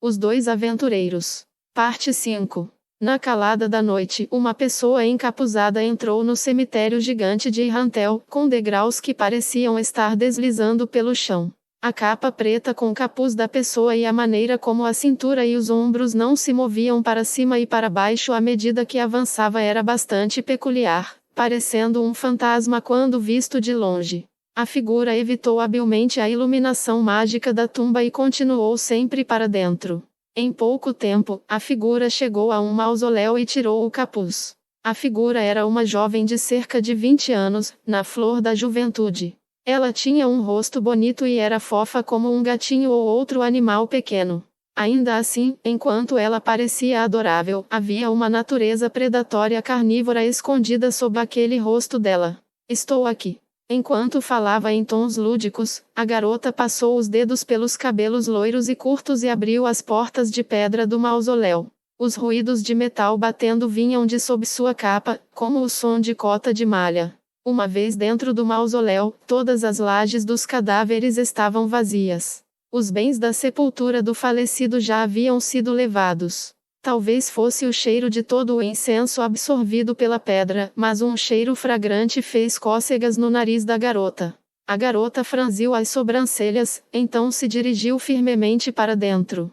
Os dois aventureiros. Parte 5. Na calada da noite, uma pessoa encapuzada entrou no cemitério gigante de Irrantel, com degraus que pareciam estar deslizando pelo chão. A capa preta com o capuz da pessoa e a maneira como a cintura e os ombros não se moviam para cima e para baixo à medida que avançava era bastante peculiar, parecendo um fantasma quando visto de longe. A figura evitou habilmente a iluminação mágica da tumba e continuou sempre para dentro. Em pouco tempo, a figura chegou a um mausoléu e tirou o capuz. A figura era uma jovem de cerca de 20 anos, na flor da juventude. Ela tinha um rosto bonito e era fofa como um gatinho ou outro animal pequeno. Ainda assim, enquanto ela parecia adorável, havia uma natureza predatória carnívora escondida sob aquele rosto dela. Estou aqui. Enquanto falava em tons lúdicos, a garota passou os dedos pelos cabelos loiros e curtos e abriu as portas de pedra do mausoléu. Os ruídos de metal batendo vinham de sob sua capa, como o som de cota de malha. Uma vez dentro do mausoléu, todas as lajes dos cadáveres estavam vazias. Os bens da sepultura do falecido já haviam sido levados. Talvez fosse o cheiro de todo o incenso absorvido pela pedra, mas um cheiro fragrante fez cócegas no nariz da garota. A garota franziu as sobrancelhas, então se dirigiu firmemente para dentro.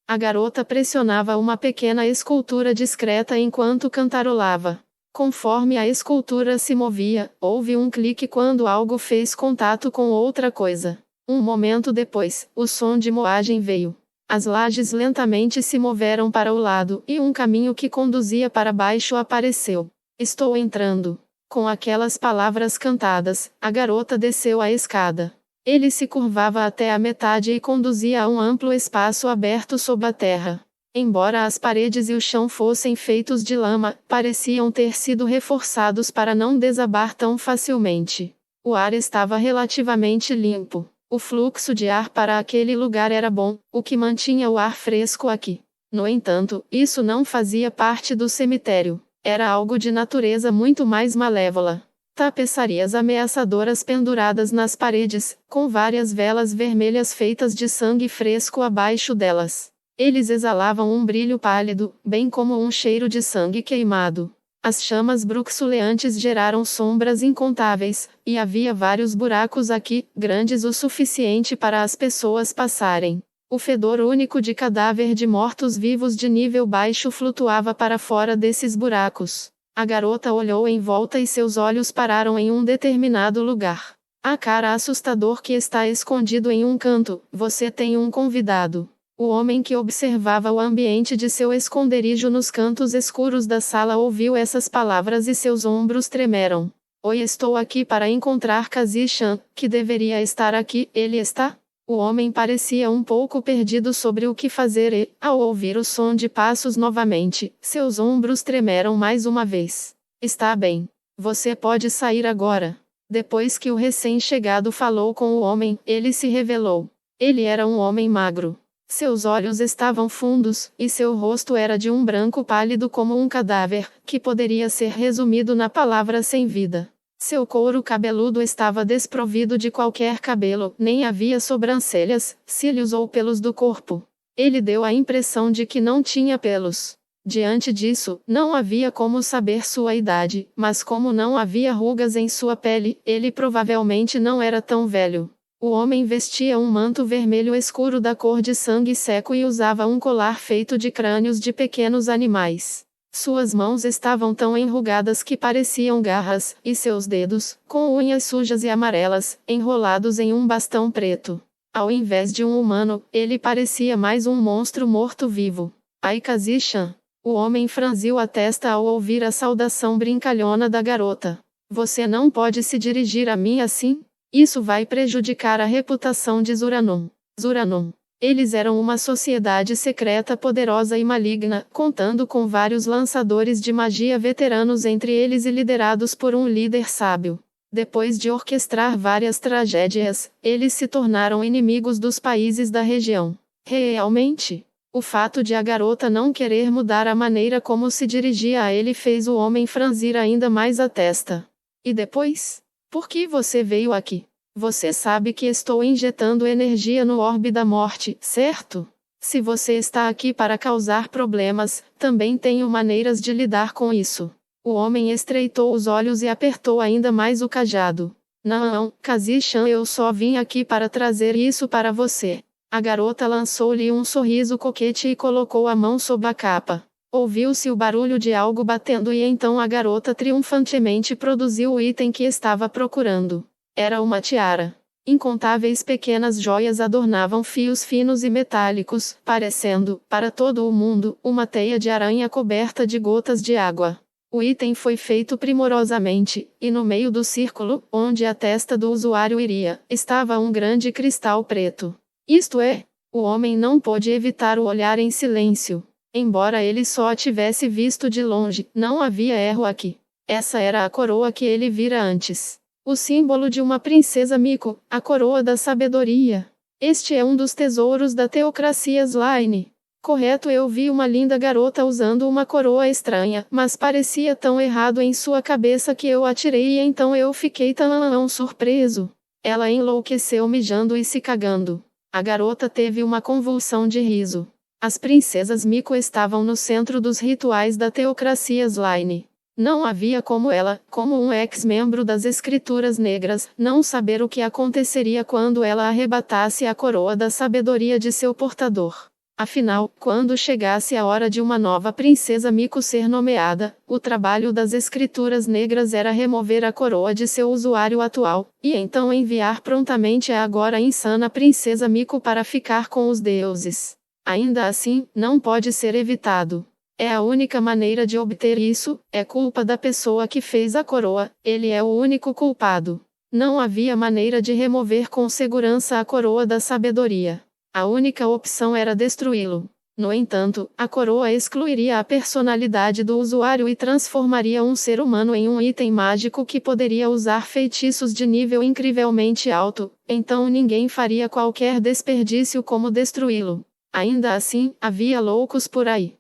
A garota pressionava uma pequena escultura discreta enquanto cantarolava. Conforme a escultura se movia, houve um clique quando algo fez contato com outra coisa. Um momento depois, o som de moagem veio. As lajes lentamente se moveram para o lado, e um caminho que conduzia para baixo apareceu. Estou entrando. Com aquelas palavras cantadas, a garota desceu a escada. Ele se curvava até a metade e conduzia a um amplo espaço aberto sob a terra. Embora as paredes e o chão fossem feitos de lama, pareciam ter sido reforçados para não desabar tão facilmente. O ar estava relativamente limpo. O fluxo de ar para aquele lugar era bom, o que mantinha o ar fresco aqui. No entanto, isso não fazia parte do cemitério. Era algo de natureza muito mais malévola. Tapeçarias ameaçadoras penduradas nas paredes, com várias velas vermelhas feitas de sangue fresco abaixo delas. Eles exalavam um brilho pálido, bem como um cheiro de sangue queimado. As chamas bruxuleantes geraram sombras incontáveis, e havia vários buracos aqui, grandes o suficiente para as pessoas passarem. O fedor único de cadáver de mortos-vivos de nível baixo flutuava para fora desses buracos. A garota olhou em volta e seus olhos pararam em um determinado lugar. A cara assustador que está escondido em um canto, você tem um convidado. O homem que observava o ambiente de seu esconderijo nos cantos escuros da sala ouviu essas palavras e seus ombros tremeram. Oi, estou aqui para encontrar Kazi-chan, que deveria estar aqui, ele está? O homem parecia um pouco perdido sobre o que fazer e, ao ouvir o som de passos novamente, seus ombros tremeram mais uma vez. Está bem. Você pode sair agora. Depois que o recém-chegado falou com o homem, ele se revelou. Ele era um homem magro. Seus olhos estavam fundos, e seu rosto era de um branco pálido como um cadáver, que poderia ser resumido na palavra sem vida. Seu couro cabeludo estava desprovido de qualquer cabelo, nem havia sobrancelhas, cílios ou pelos do corpo. Ele deu a impressão de que não tinha pelos. Diante disso, não havia como saber sua idade, mas como não havia rugas em sua pele, ele provavelmente não era tão velho. O homem vestia um manto vermelho escuro da cor de sangue seco e usava um colar feito de crânios de pequenos animais. Suas mãos estavam tão enrugadas que pareciam garras, e seus dedos, com unhas sujas e amarelas, enrolados em um bastão preto. Ao invés de um humano, ele parecia mais um monstro morto-vivo. Ai, Kazi-chan. O homem franziu a testa ao ouvir a saudação brincalhona da garota. Você não pode se dirigir a mim assim? Isso vai prejudicar a reputação de Zuranon. Zuranon. Eles eram uma sociedade secreta poderosa e maligna, contando com vários lançadores de magia veteranos entre eles e liderados por um líder sábio. Depois de orquestrar várias tragédias, eles se tornaram inimigos dos países da região. Realmente, o fato de a garota não querer mudar a maneira como se dirigia a ele fez o homem franzir ainda mais a testa. E depois? Por que você veio aqui? Você sabe que estou injetando energia no orbe da morte, certo? Se você está aqui para causar problemas, também tenho maneiras de lidar com isso. O homem estreitou os olhos e apertou ainda mais o cajado. Não, Kazi-chan, eu só vim aqui para trazer isso para você. A garota lançou-lhe um sorriso coquete e colocou a mão sob a capa. Ouviu-se o barulho de algo batendo e então a garota triunfantemente produziu o item que estava procurando. Era uma tiara. Incontáveis pequenas joias adornavam fios finos e metálicos, parecendo, para todo o mundo, uma teia de aranha coberta de gotas de água. O item foi feito primorosamente, e no meio do círculo, onde a testa do usuário iria, estava um grande cristal preto. Isto é, o homem não pôde evitar o olhar em silêncio. Embora ele só a tivesse visto de longe, não havia erro aqui. Essa era a coroa que ele vira antes. O símbolo de uma princesa Miko, a coroa da sabedoria. Este é um dos tesouros da teocracia Slime. Correto, eu vi uma linda garota usando uma coroa estranha, mas parecia tão errado em sua cabeça que eu atirei e então eu fiquei tão surpreso. Ela enlouqueceu mijando e se cagando. A garota teve uma convulsão de riso. As princesas Miko estavam no centro dos rituais da teocracia Slime. Não havia como ela, como um ex-membro das Escrituras Negras, não saber o que aconteceria quando ela arrebatasse a coroa da sabedoria de seu portador. Afinal, quando chegasse a hora de uma nova princesa Miko ser nomeada, o trabalho das Escrituras Negras era remover a coroa de seu usuário atual, e então enviar prontamente a agora insana princesa Miko para ficar com os deuses. Ainda assim, não pode ser evitado. É a única maneira de obter isso, é culpa da pessoa que fez a coroa, ele é o único culpado. Não havia maneira de remover com segurança a coroa da sabedoria. A única opção era destruí-lo. No entanto, a coroa excluiria a personalidade do usuário e transformaria um ser humano em um item mágico que poderia usar feitiços de nível incrivelmente alto, então ninguém faria qualquer desperdício como destruí-lo. Ainda assim, havia loucos por aí.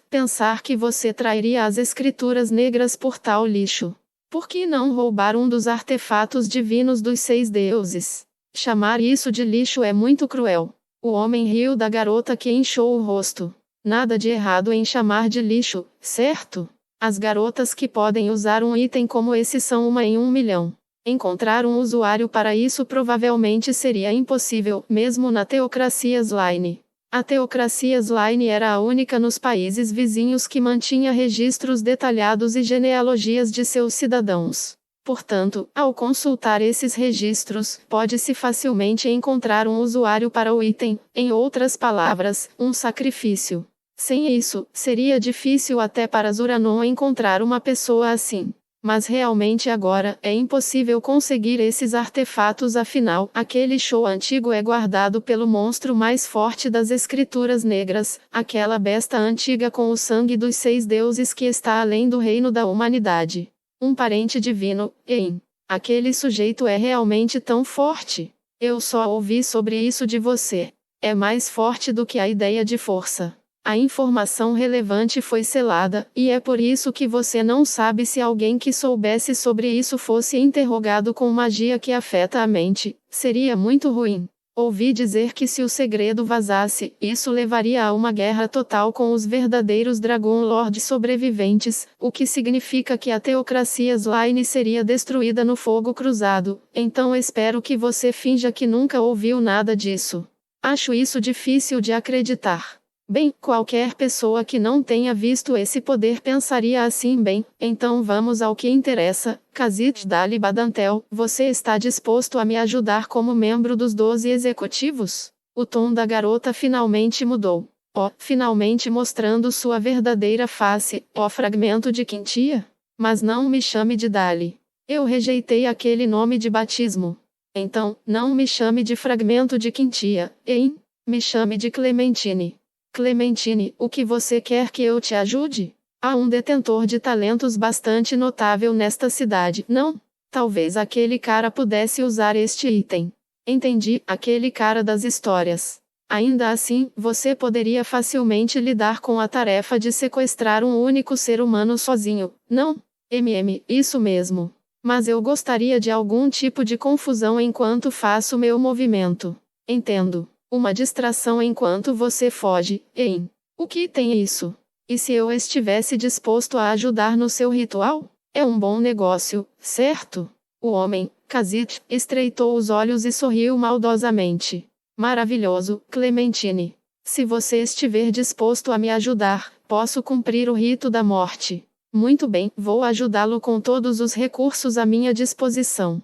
Pensar que você trairia as Escrituras Negras por tal lixo. Por que não roubar um dos artefatos divinos dos 6 deuses? Chamar isso de lixo é muito cruel. O homem riu da garota que inchou o rosto. Nada de errado em chamar de lixo, certo? As garotas que podem usar um item como esse são uma em 1 milhão. Encontrar um usuário para isso provavelmente seria impossível, mesmo na teocracia Slime. A teocracia Slime era a única nos países vizinhos que mantinha registros detalhados e genealogias de seus cidadãos. Portanto, ao consultar esses registros, pode-se facilmente encontrar um usuário para o item, em outras palavras, um sacrifício. Sem isso, seria difícil até para Zuranon encontrar uma pessoa assim. Mas realmente agora, é impossível conseguir esses artefatos, afinal, aquele show antigo é guardado pelo monstro mais forte das Escrituras Negras, aquela besta antiga com o sangue dos 6 deuses que está além do reino da humanidade. Um parente divino, aquele sujeito é realmente tão forte. Eu só ouvi sobre isso de você. É mais forte do que a ideia de força. A informação relevante foi selada, e é por isso que você não sabe se alguém que soubesse sobre isso fosse interrogado com magia que afeta a mente. Seria muito ruim. Ouvi dizer que se o segredo vazasse, isso levaria a uma guerra total com os verdadeiros Dragon Lords sobreviventes, o que significa que a teocracia Slime seria destruída no fogo cruzado. Então espero que você finja que nunca ouviu nada disso. Acho isso difícil de acreditar. Bem, qualquer pessoa que não tenha visto esse poder pensaria assim. Bem, então vamos ao que interessa. Kazit Dali Badantel, você está disposto a me ajudar como membro dos 12 executivos? O tom da garota finalmente mudou. Finalmente mostrando sua verdadeira face, fragmento de Quintia? Mas não me chame de Dali. Eu rejeitei aquele nome de batismo. Então, não me chame de fragmento de Quintia, hein? Me chame de Clementine. Clementine, o que você quer que eu te ajude? Há um detentor de talentos bastante notável nesta cidade, não? Talvez aquele cara pudesse usar este item. Entendi, aquele cara das histórias. Ainda assim, você poderia facilmente lidar com a tarefa de sequestrar um único ser humano sozinho, não? Isso mesmo. Mas eu gostaria de algum tipo de confusão enquanto faço meu movimento. Entendo. Uma distração enquanto você foge, hein? O que tem isso? E se eu estivesse disposto a ajudar no seu ritual? É um bom negócio, certo? O homem, Kazit, estreitou os olhos e sorriu maldosamente. Maravilhoso, Clementine. Se você estiver disposto a me ajudar, posso cumprir o rito da morte. Muito bem, vou ajudá-lo com todos os recursos à minha disposição.